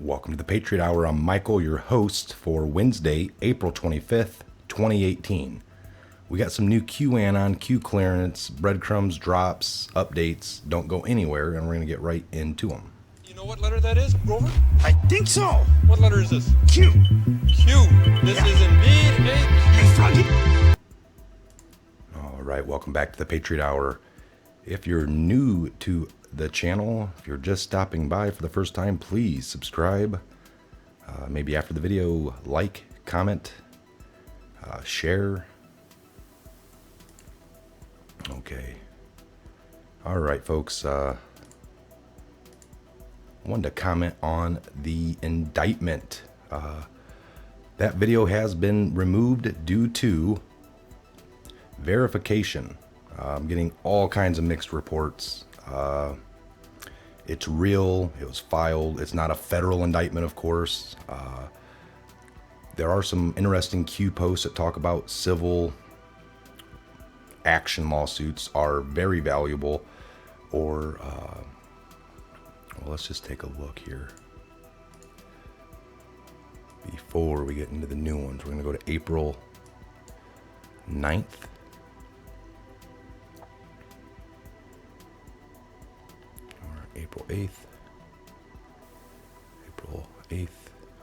Welcome to the Patriot Hour. I'm Michael, your host for Wednesday, April 25th, 2018. We got some new Anon, Q clearance, breadcrumbs, drops, updates. Don't go anywhere, and we're going to get right into them. You know what letter that is, Grover? I think so. What letter is this? Q. Q. This is indeed a Hey, Froggy. All right, welcome back to the Patriot Hour. If you're new to the channel, if you're just stopping by for the first time, please subscribe. Maybe after the video, like, comment, share. Okay. All right, folks. Wanted to comment on the indictment. That video has been removed due to verification. I'm getting all kinds of mixed reports. It's real. It was filed. It's not a federal indictment, of course. There are some interesting Q posts that talk about civil action lawsuits are very valuable. Or, well, let's just take a look here. Before we get into the new ones, we're going to go to April 9th. April 8th. April 8th.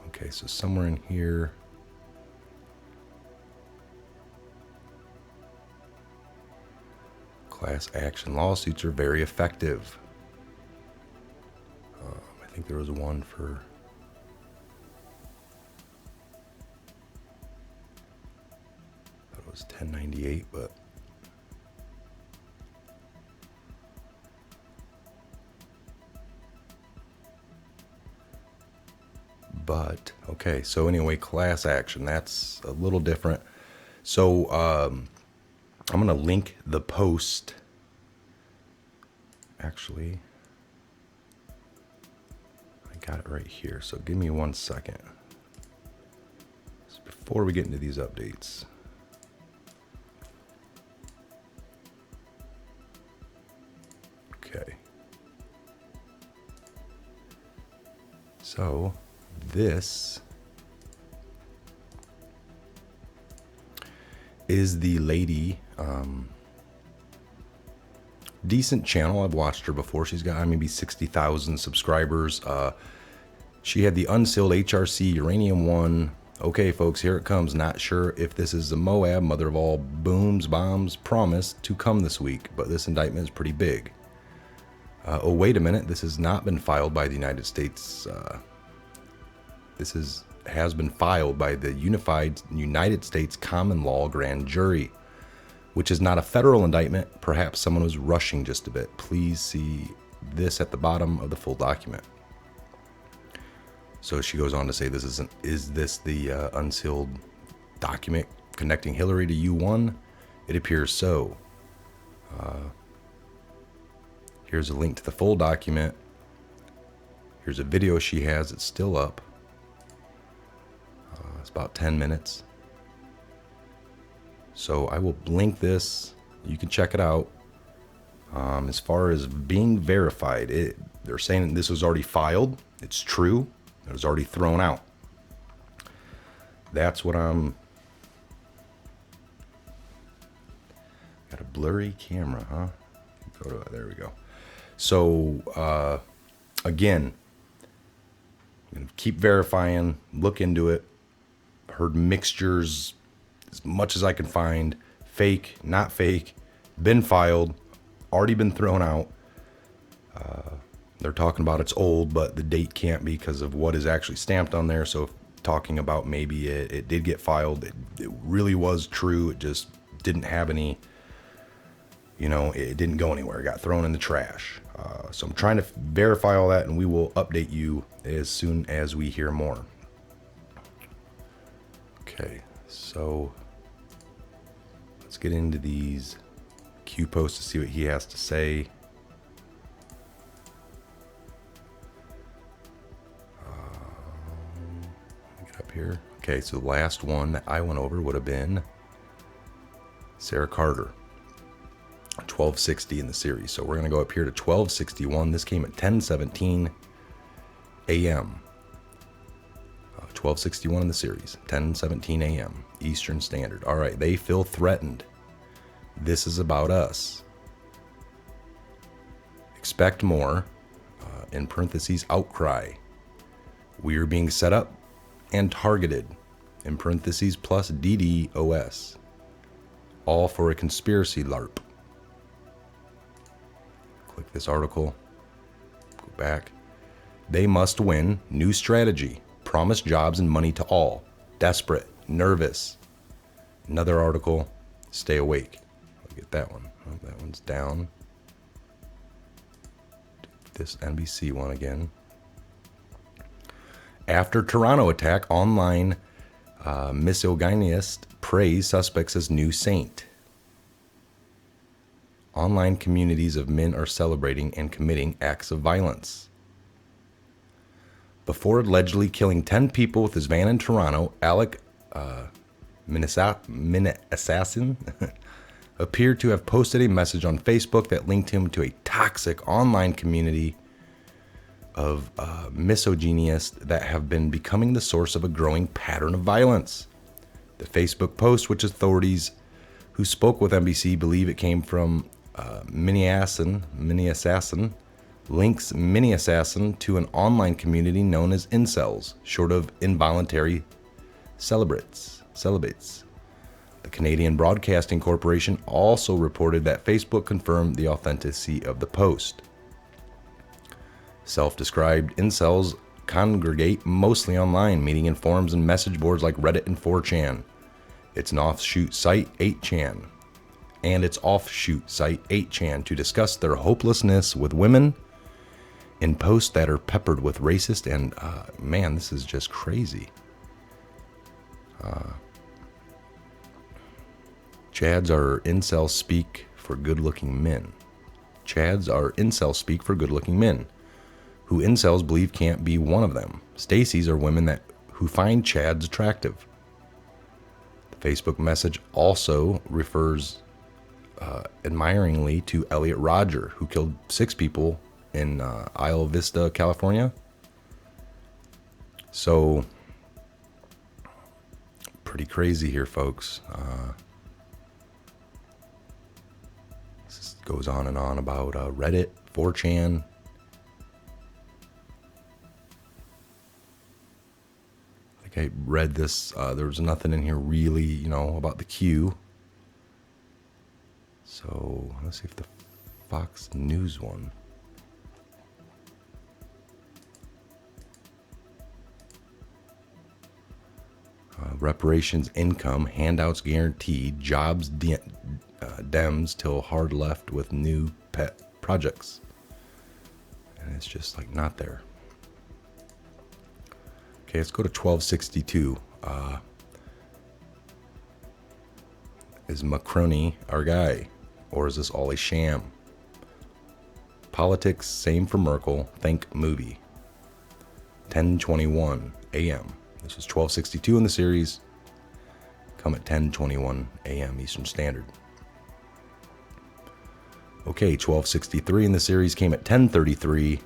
Okay, so somewhere in here. Class action lawsuits are very effective. I think there was one for. I thought it was 1098, but. But, okay, so anyway, class action, that's a little different. So, I'm going to link the post. Actually, I got it right here, so give me 1 second. Just before we get into these updates. Okay. So, this is the lady, decent channel. I've watched her before. She's got maybe 60,000 subscribers. She had the unsealed HRC Uranium 1. Okay, folks, here it comes. Not sure if this is the Moab, mother of all booms, bombs, promised to come this week, but this indictment is pretty big. Oh, wait a minute. This has not been filed by the United States. This has been filed by the United States Common Law Grand Jury, which is not a federal indictment. Perhaps someone was rushing just a bit. Please see this at the bottom of the full document. So she goes on to say, is this the unsealed document connecting Hillary to U1? It appears so. Here's a link to the full document. Here's a video she has. It's still up. It's about 10 minutes. So I will link this. You can check it out. As far as being verified, they're saying this was already filed. It's true. It was already thrown out. That's what I'm... Got a blurry camera, huh? Go to, there we go. So, again, I'm going to keep verifying, look into it. Heard mixtures as much as I can find. Fake, not fake. Been filed. Already been thrown out. They're talking about it's old, but the date can't be because of what is actually stamped on there. So talking about maybe it did get filed. It really was true. It just didn't have any, it didn't go anywhere. It got thrown in the trash. So I'm trying to verify all that, and we will update you as soon as we hear more. Okay, so let's get into these Q posts to see what he has to say. Get up here. Okay, so the last one that I went over would have been Sarah Carter, 1260 in the series. So we're going to go up here to 1261. This came at 10:17 a.m. 12:61 in the series, 10:17 a.m. Eastern Standard. All right, they feel threatened. This is about us. Expect more. In parentheses, outcry. We are being set up and targeted. In parentheses, plus DDoS. All for a conspiracy LARP. Click this article. Go back. They must win. New strategy. Promise jobs and money to all. Desperate. Nervous. Another article. Stay awake. I'll get that one. Oh, that one's down. This NBC one again. After Toronto attack, online misogynist praise suspects as new saint. Online communities of men are celebrating and committing acts of violence. Before allegedly killing 10 people with his van in Toronto, Alec Assassin appeared to have posted a message on Facebook that linked him to a toxic online community of misogynists that have been becoming the source of a growing pattern of violence. The Facebook post, which authorities who spoke with NBC believe it came from Mini Assassin, links Mini Assassin to an online community known as incels, short of involuntary celibates. The Canadian Broadcasting Corporation also reported that Facebook confirmed the authenticity of the post. Self-described incels congregate mostly online, meeting in forums and message boards like Reddit and 4chan. It's an offshoot site, 8chan, to discuss their hopelessness with women in posts that are peppered with racist and, man, this is just crazy. Chads are incel speak for good-looking men. Chads are incel speak for good-looking men, who incels believe can't be one of them. Stacy's are women who find Chads attractive. The Facebook message also refers admiringly to Elliot Rodger, who killed 6 people in Isla Vista, California. So, pretty crazy here, folks. This goes on and on about Reddit, 4chan. I read this, there was nothing in here really, about the Q. So, let's see if the Fox News one. Reparations income, handouts guaranteed, jobs Dems till hard left with new pet projects. And it's just like not there. Okay, let's go to 1262. Is Macroni our guy? Or is this all a sham? Politics, same for Merkel. Think movie. 10:21 a.m. This is 1262 in the series. Come at 10:21 a.m. Eastern Standard. Okay, 1263 in the series came at 10:33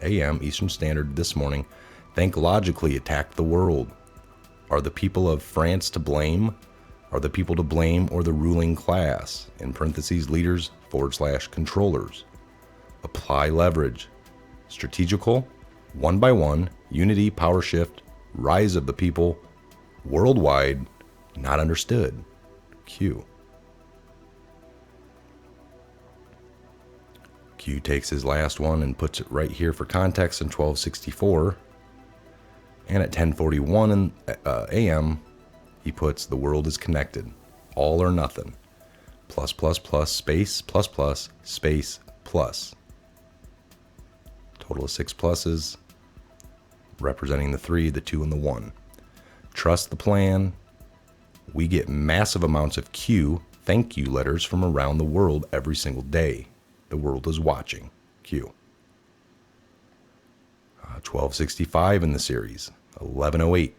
a.m. Eastern Standard this morning. Think logically attack the world. Are the people of France to blame? Are the people to blame or the ruling class? In parentheses, leaders / controllers. Apply leverage. Strategical, one by one, unity, power shift, rise of the people, worldwide, not understood. Q. Q takes his last one and puts it right here for context in 1264. And at 10:41 a.m., he puts the world is connected, all or nothing, plus, space, plus, space, plus. Total of 6 pluses, representing the 3, the 2, and the 1. Trust the plan. We get massive amounts of Q, thank you letters from around the world every single day. The world is watching. Q. 1265 in the series, 1108.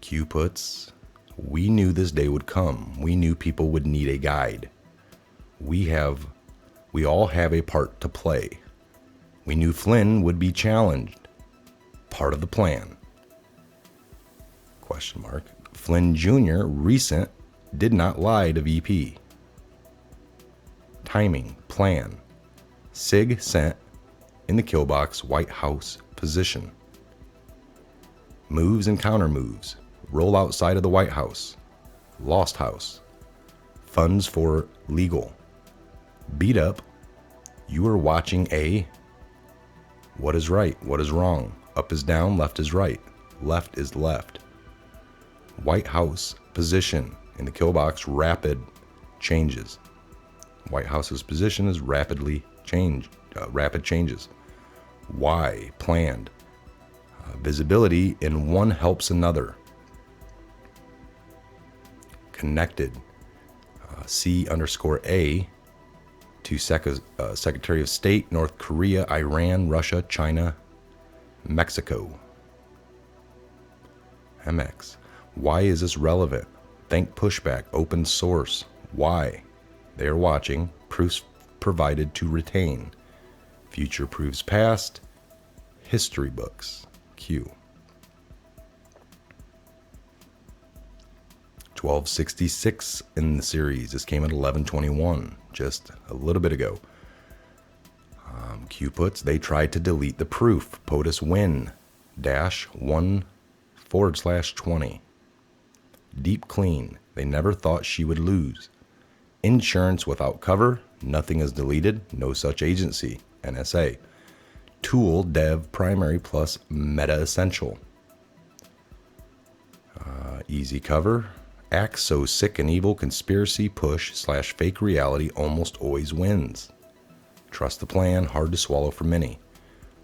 Q puts, we knew this day would come. We knew people would need a guide. We all have a part to play. We knew Flynn would be challenged. part of the plan? Question mark. Flynn Jr. recent did not lie to VP. Timing, plan. SIG sent in the kill box, White House position. Moves and counter moves. Roll outside of the White House. Lost house. Funds for legal. Beat up. You are watching a. What is right? What is wrong? Up is down, left is right. Left is left. White House position in the kill box, rapid changes. White House's position is rapid changes. Why? Planned. Visibility in one helps another. Connected. C_A to Secretary of State, North Korea, Iran, Russia, China, Mexico. MX. Why is this relevant? Think pushback, open source. Why? They are watching. Proofs provided to retain. Future proves past. History books. Q. 1266 in the series. This came at 1121, just a little bit ago. Q puts, they tried to delete the proof. POTUS win. -1/20. Deep clean. They never thought she would lose. Insurance without cover. Nothing is deleted. No such agency. NSA. Tool dev primary plus meta essential. Easy cover. Act so sick and evil conspiracy push/fake reality almost always wins. Trust the plan, hard to swallow for many.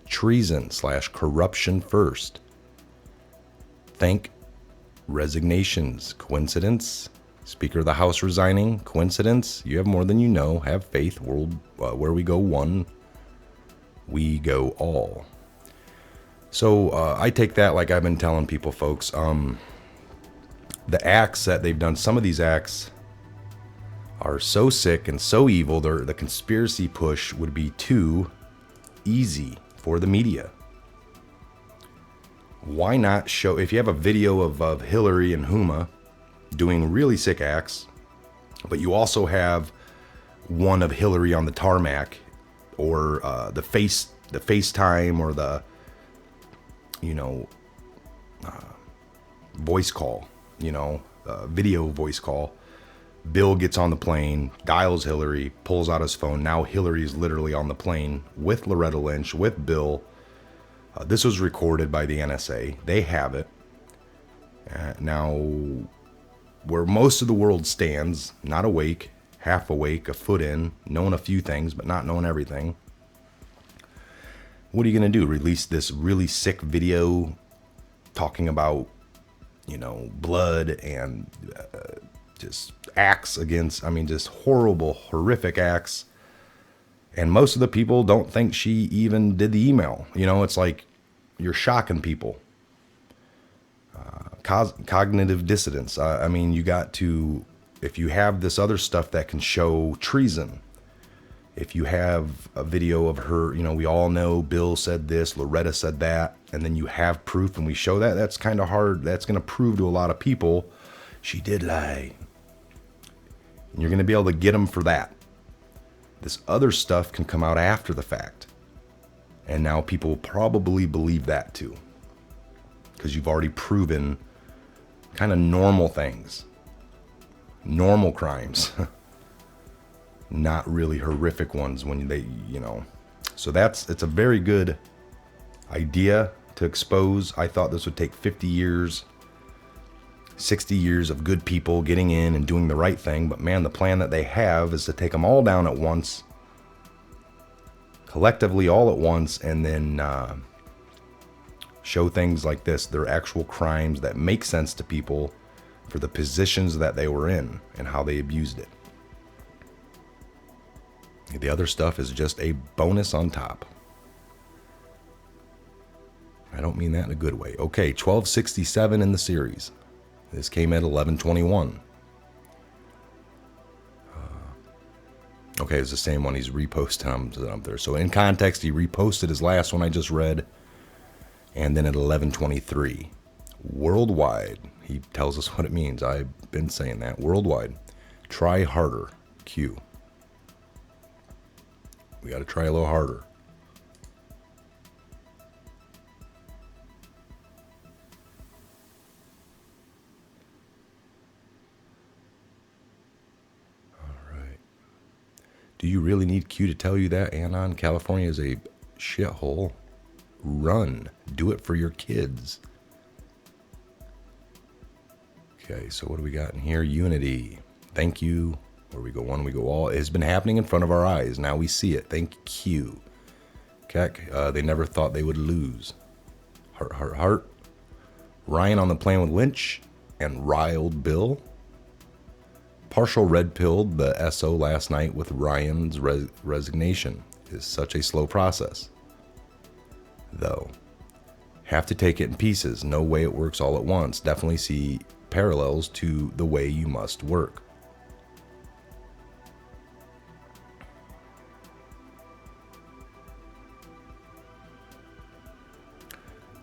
Treason/corruption first. Think resignations. Coincidence? Speaker of the House resigning. Coincidence? You have more than you know. Have faith. World where we go one, we go all. So I take that like I've been telling people, folks. The acts that they've done, some of these acts are so sick and so evil, the conspiracy push would be too easy for the media. Why not show, if you have a video of Hillary and Huma doing really sick acts, but you also have one of Hillary on the tarmac, or the FaceTime, or the, voice call, video voice call. Bill gets on the plane, dials Hillary, pulls out his phone. Now Hillary is literally on the plane with Loretta Lynch, with Bill. This was recorded by the NSA. They have it. Now, where most of the world stands, not awake, half awake, a foot in, knowing a few things, but not knowing everything. What are you going to do? Release this really sick video talking about, blood and just acts against, just horrible, horrific acts. And most of the people don't think she even did the email. It's like you're shocking people. Cognitive dissonance. You got to, if you have this other stuff that can show treason, if you have a video of her, we all know Bill said this, Loretta said that, and then you have proof and we show that, that's kind of hard. That's going to prove to a lot of people she did lie. And you're going to be able to get them for that. This other stuff can come out after the fact. And now people probably believe that too. Because you've already proven kind of normal things. Normal crimes. Not really horrific ones when they, So it's a very good idea to expose. I thought this would take 50 years, 60 years of good people getting in and doing the right thing. But man, the plan that they have is to take them all down at once, collectively all at once, and then show things like this. They're actual crimes that make sense to people for the positions that they were in and how they abused it. The other stuff is just a bonus on top. I don't mean that in a good way. Okay, 1267 in the series. This came at 1121. Okay, it's the same one. He's reposted up there. So in context, he reposted his last one I just read. And then at 11:23, worldwide, he tells us what it means. I've been saying that. Worldwide, try harder, Q. We got to try a little harder. All right. Do you really need Q to tell you that, Anon? California is a shithole. Run. Do it for your kids. Okay, so what do we got in here? Unity. Thank you. Where we go one, we go all. It has been happening in front of our eyes. Now we see it. Thank you. Keck, they never thought they would lose. Heart, heart, heart. Ryan on the plane with Lynch and riled Bill. Partial red pilled the SO last night with Ryan's resignation. Is such a slow process. Though. Have to take it in pieces. No way it works all at once. Definitely see parallels to the way you must work.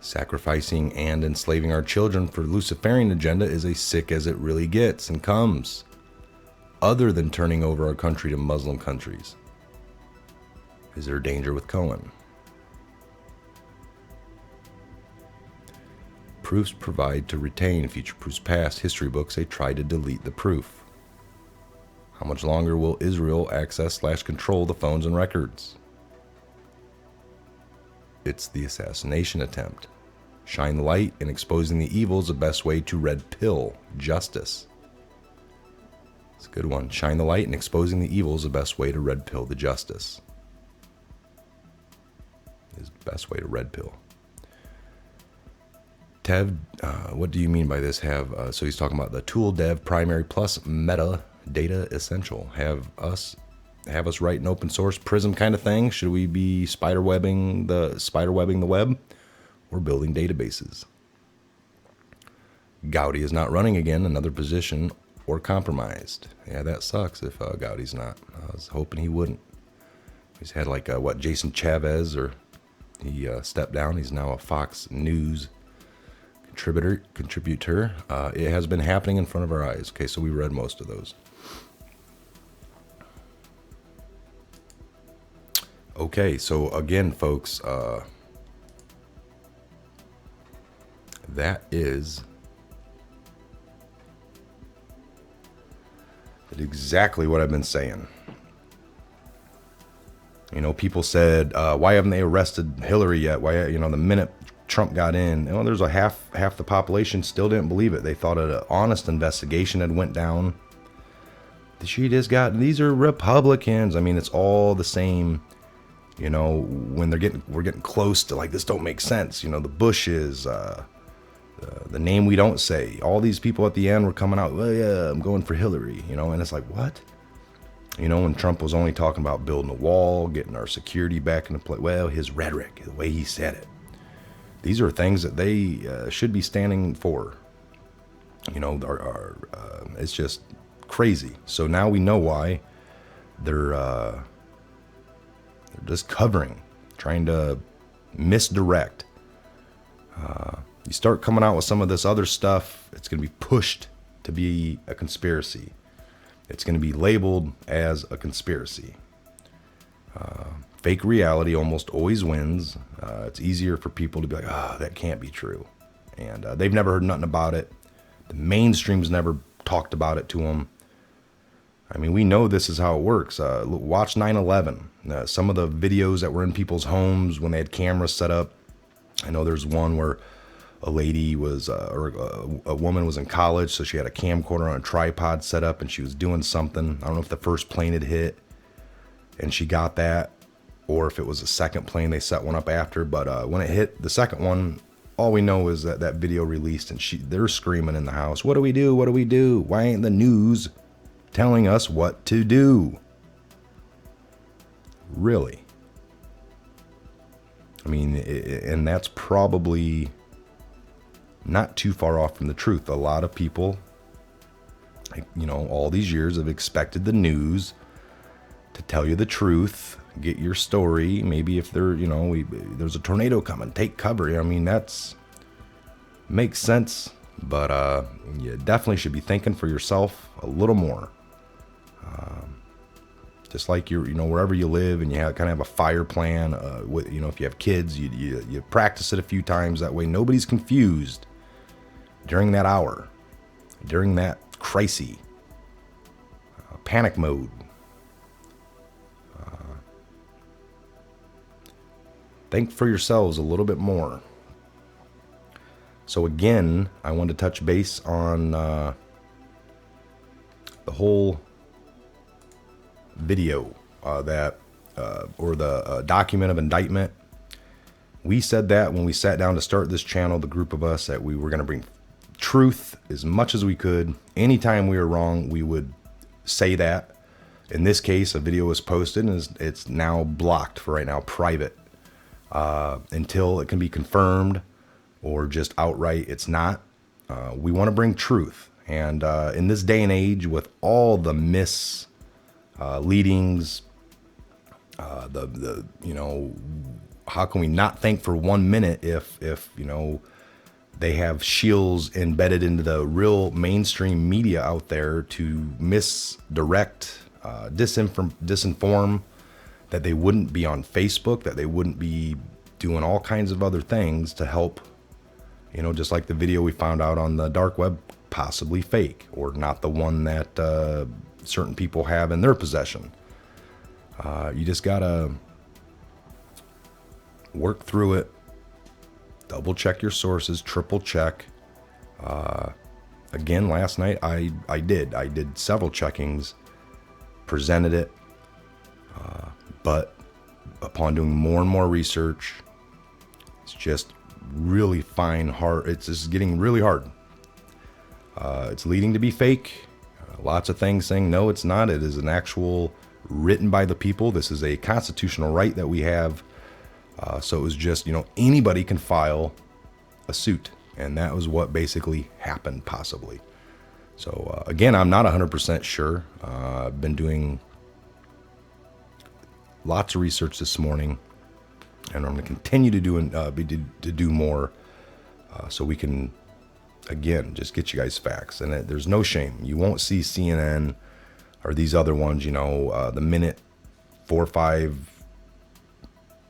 Sacrificing and enslaving our children for Luciferian agenda is as sick as it really gets and comes. Other than turning over our country to Muslim countries. Is there danger with Cohen? Proofs provide to retain. Future proofs past. History books, they try to delete the proof. How much longer will Israel access/control the phones and records? It's the assassination attempt. Shine the light in exposing the evil is the best way to red pill justice. It's a good one. Shine the light in exposing the evil is the best way to red pill the justice. Is the best way to red pill. Tev, what do you mean by this? So he's talking about the tool dev primary plus meta data essential. Have us write an open source Prism kind of thing? Should we be spiderwebbing the web? We're building databases. Gowdy is not running again, another position or compromised. Yeah, that sucks if Gowdy's not. I was hoping he wouldn't. He's had like Jason Chavez, or he stepped down. He's now a Fox News contributor. It has been happening in front of our eyes. Okay, so we read most of those. Okay, so again, folks, that is exactly what I've been saying. You know, people said, why haven't they arrested Hillary yet? Why, the minute Trump got in, there's a half the population still didn't believe it. They thought an honest investigation had went down. She just got, these are Republicans. I mean, it's all the same. When we're getting close to like, this don't make sense. The Bushes, the name we don't say. All these people at the end were coming out, well, yeah, I'm going for Hillary, and it's like, what? When Trump was only talking about building a wall, getting our security back into play. Well, his rhetoric, the way he said it. These are things that they should be standing for. It's just crazy. So now we know why they're just covering, trying to misdirect. You start coming out with some of this other stuff, it's going to be pushed to be a conspiracy. It's going to be labeled as a conspiracy. Fake reality almost always wins. It's easier for people to be like, that can't be true. And they've never heard nothing about it. The mainstream's never talked about it to them. I mean, we know this is how it works. Watch 9/11. Some of the videos that were in people's homes when they had cameras set up. I know there's one where a lady was, or a woman was in college, so she had a camcorder on a tripod set up, and she was doing something. I don't know if the first plane had hit, and she got that, or if it was the second plane they set one up after. But when it hit the second one, all we know is that video released, and they're screaming in the house, "What do we do? What do we do? Why ain't the news telling us what to do?" Really? I mean, and that's probably not too far off from the truth. A lot of people, all these years have expected the news to tell you the truth, get your story. Maybe if there's a tornado coming, take cover. I mean, that's makes sense, but you definitely should be thinking for yourself a little more. Just like wherever you live, and you kind of have a fire plan. If you have kids, you practice it a few times. That way, nobody's confused during that hour, during that crisis, panic mode. Think for yourselves a little bit more. So again, I want to touch base on the whole video or the document of indictment. We said that when we sat down to start this channel, the group of us, that we were going to bring truth as much as we could. Anytime we were wrong, we would say that. In this case, a video was posted and it's now blocked for right now, private, until it can be confirmed or just outright it's not. We want to bring truth. And in this day and age, with all the misleadings, how can we not think for 1 minute if they have shields embedded into the real mainstream media out there to misdirect, disinform, that they wouldn't be on Facebook, that they wouldn't be doing all kinds of other things to help, just like the video we found out on the dark web, possibly fake or not the one that certain people have in their possession. You just gotta work through it, double check your sources, triple check. Again, last night I did several checkings, presented it, but upon doing more and more research, it's just really hard. It's just getting really hard. It's leading to be fake. Lots of things saying no, it's not. It is an actual written by the people. This is a constitutional right that we have. So it was just, anybody can file a suit. And that was what basically happened, possibly. So again, I'm not 100% sure. I've been doing lots of research this morning, and I'm going to continue to do more, so we can, again, just get you guys facts. And there's no shame. You won't see CNN or these other ones, the minute 4 or 5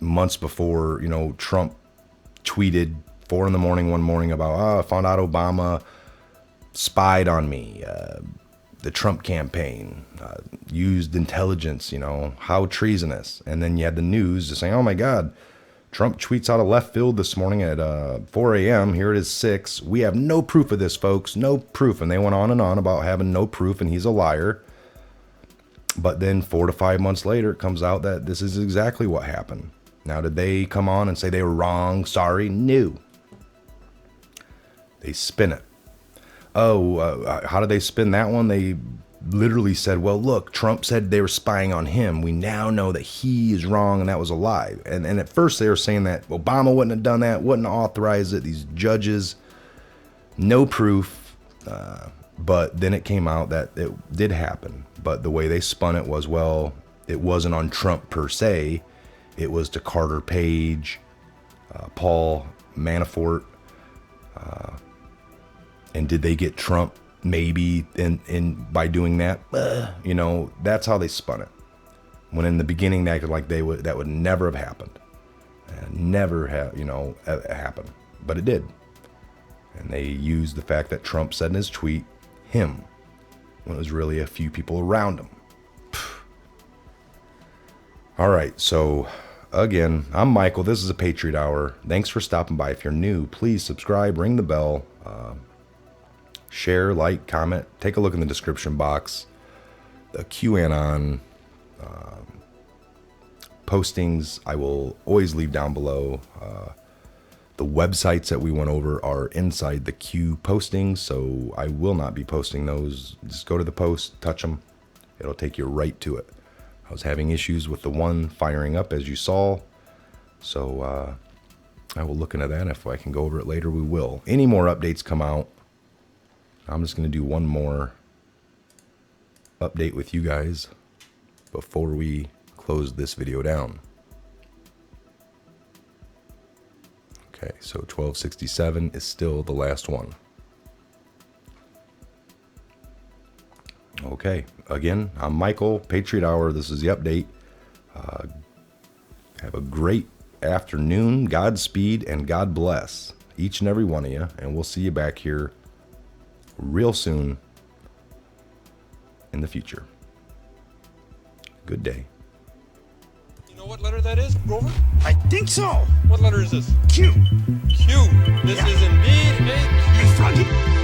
months before, Trump tweeted 4 a.m. one morning about, I found out Obama spied on me. The Trump campaign used intelligence, how treasonous. And then you had the news just saying, oh my God, Trump tweets out of left field this morning at 4 a.m. Here it is 6. We have no proof of this, folks. No proof. And they went on and on about having no proof and he's a liar. But then 4 to 5 months later, it comes out that this is exactly what happened. Now, did they come on and say they were wrong? Sorry? No. They spin it. How did they spin that one? They literally said, well, look, Trump said they were spying on him. We now know that he is wrong and that was a lie. And at first they were saying that Obama wouldn't have done that, wouldn't have authorized it. These judges, no proof. But then it came out that it did happen. But the way they spun it was, well, it wasn't on Trump per se. It was to Carter Page, Paul Manafort. And did they get Trump? Maybe in by doing that, that's how they spun it. When in the beginning they acted like that would never have happened, and never have happened, but it did. And they used the fact that Trump said in his tweet, him, when it was really a few people around him. All right, so again, I'm Michael. This is a Patriot Hour. Thanks for stopping by. If you're new, please subscribe, ring the bell. Share, like, comment, take a look in the description box. The QAnon postings I will always leave down below. The websites that we went over are inside the Q postings, so I will not be posting those. Just go to the post, touch them. It'll take you right to it. I was having issues with the one firing up, as you saw. So I will look into that. If I can go over it later, we will. Any more updates come out, I'm just going to do one more update with you guys. before we close this video down. Okay, so 1267 is still the last one. Okay, again, I'm Michael, Patriot Hour. This is the update. Have a great afternoon. Godspeed and God bless each and every one of you. And we'll see you back here real soon in the future. Good day. You know what letter that is, Grover? I think so. What letter is this? Q. Q. This is indeed a Q. Froggy.